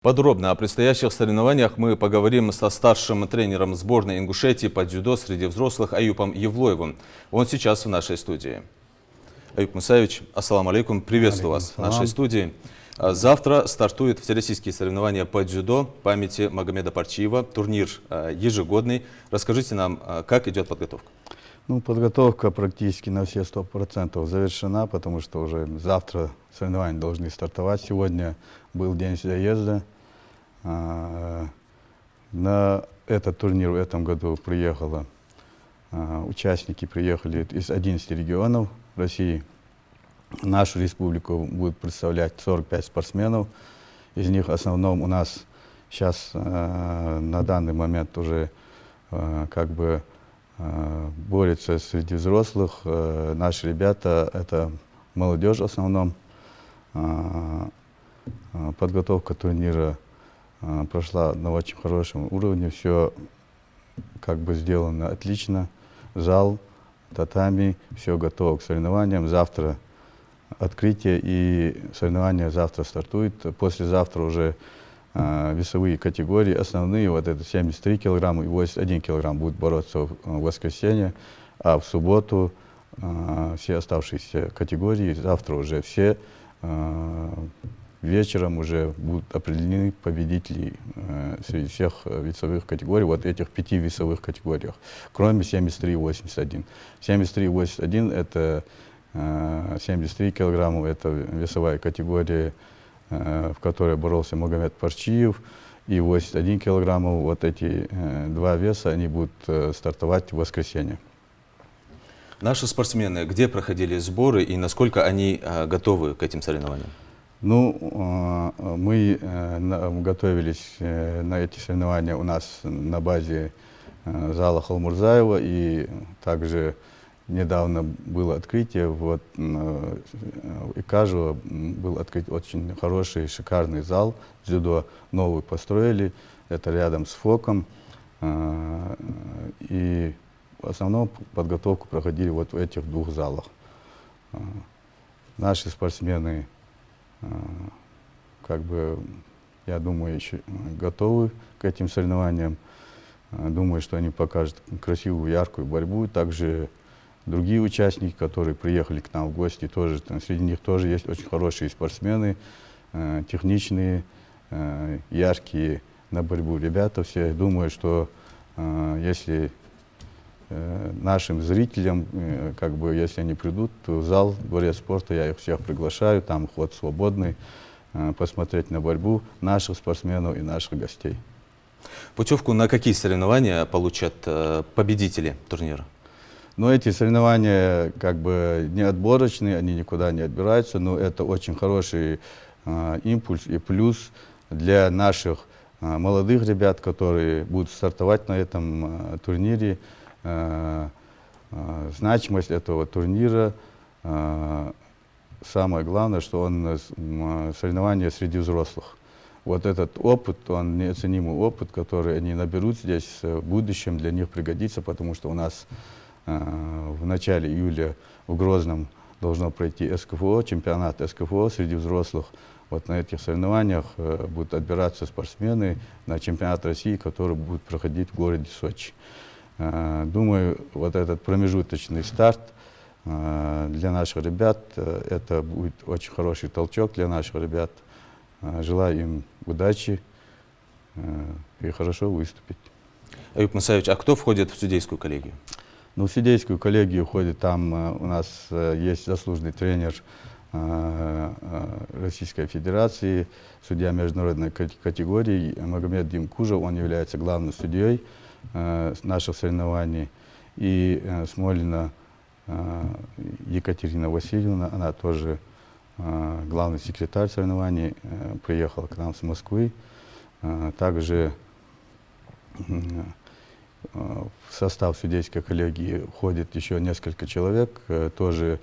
Подробно о предстоящих соревнованиях мы поговорим со старшим тренером сборной Ингушетии по дзюдо среди взрослых Аюпом Евлоевым. Он сейчас в нашей студии. Аюп Мусаевич, ассаламу алейкум, приветствую вас в нашей студии. Завтра стартуют всероссийские соревнования по дзюдо памяти Магомеда Парчиева, турнир ежегодный. Расскажите нам, как идет подготовка? Ну, подготовка практически на все 100% завершена, потому что уже завтра соревнования должны стартовать. Сегодня был день заезда. На этот турнир в этом году участники приехали из 11 регионов России. Нашу республику будет представлять 45 спортсменов. Из них в основном у нас сейчас на данный момент уже борются среди взрослых. Наши ребята — это молодежь в основном. Подготовка турнира прошла на очень хорошем уровне. Все сделано отлично. Зал, татами, все готово к соревнованиям. Завтра открытие, и соревнования завтра стартуют. Послезавтра уже весовые категории основные, вот это 73 килограмма и 81 килограмм будут бороться в воскресенье, а в субботу все оставшиеся категории, завтра уже все вечером уже будут определены победители среди всех весовых категорий, вот этих 5 весовых категориях, кроме 73 и 81. 73 и 81 это 73 килограмма, это весовая категория, в которой боролся Магомед Парчиев, и 81 килограмм, вот эти два веса, они будут стартовать в воскресенье. Наши спортсмены где проходили сборы и насколько они готовы к этим соревнованиям? Ну, мы готовились на эти соревнования у нас на базе зала Халмурзаева, и также недавно было открытие, вот и Кажево был открыт очень хороший, шикарный зал дзюдо, новый построили, это рядом с ФОКом, и в основном подготовку проходили вот в этих двух залах. Наши спортсмены, я думаю, еще готовы к этим соревнованиям, думаю, что они покажут красивую, яркую борьбу, также другие участники, которые приехали к нам в гости, тоже, среди них тоже есть очень хорошие спортсмены, техничные, яркие на борьбу ребята все. Думаю, что если нашим зрителям, если они придут в зал, дворец спорта, я их всех приглашаю, там вход свободный, посмотреть на борьбу наших спортсменов и наших гостей. Путевку на какие соревнования получат победители турнира? Но эти соревнования не отборочные, они никуда не отбираются, но это очень хороший импульс и плюс для наших молодых ребят, которые будут стартовать на этом турнире. Значимость этого турнира, самое главное, что он соревнование среди взрослых. Вот этот опыт, он неоценимый опыт, который они наберут здесь в будущем, для них пригодится, потому что у нас в начале июля в Грозном должно пройти СКФО, чемпионат СКФО среди взрослых. Вот на этих соревнованиях будут отбираться спортсмены на чемпионат России, который будет проходить в городе Сочи. Думаю, вот этот промежуточный старт для наших ребят, это будет очень хороший толчок для наших ребят. Желаю им удачи и хорошо выступить. Аюп Мусаевич, а кто входит в судейскую коллегию? Ну, в судейскую коллегию входит, там у нас есть заслуженный тренер Российской Федерации, судья международной категории Магомед Димкужев, он является главным судьей наших соревнований. И Смолина Екатерина Васильевна, она тоже главный секретарь соревнований, приехала к нам с Москвы. Также в состав судейской коллегии входит еще несколько человек, тоже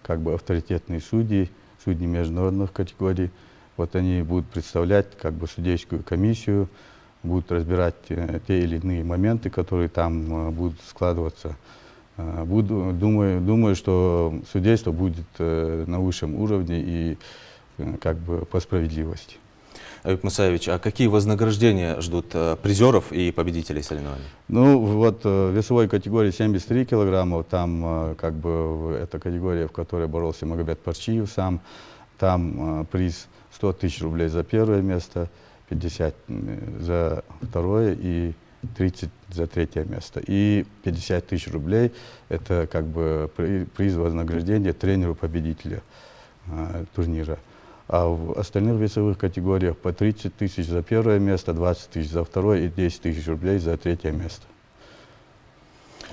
авторитетные судьи, судьи международных категорий. Вот они будут представлять судейскую комиссию, будут разбирать те или иные моменты, которые там будут складываться. Думаю, что судейство будет на высшем уровне и по справедливости. Аюп Мусаевич, а какие вознаграждения ждут призеров и победителей соревнований? Ну, вот в весовой категории 73 килограммов, там как бы эта категория, в которой боролся Магомед Парчиев сам, там приз 100 тысяч рублей за первое место, 50 за второе и 30 за третье место. И 50 тысяч рублей – это как бы приз вознаграждения тренеру-победителя турнира. А в остальных весовых категориях по 30 тысяч за первое место, 20 тысяч за второе и 10 тысяч рублей за третье место.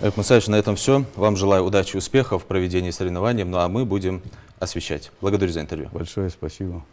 Аюп Мусаевич, на этом все. Вам желаю удачи и успехов в проведении соревнований, ну а мы будем освещать. Благодарю за интервью. Большое спасибо.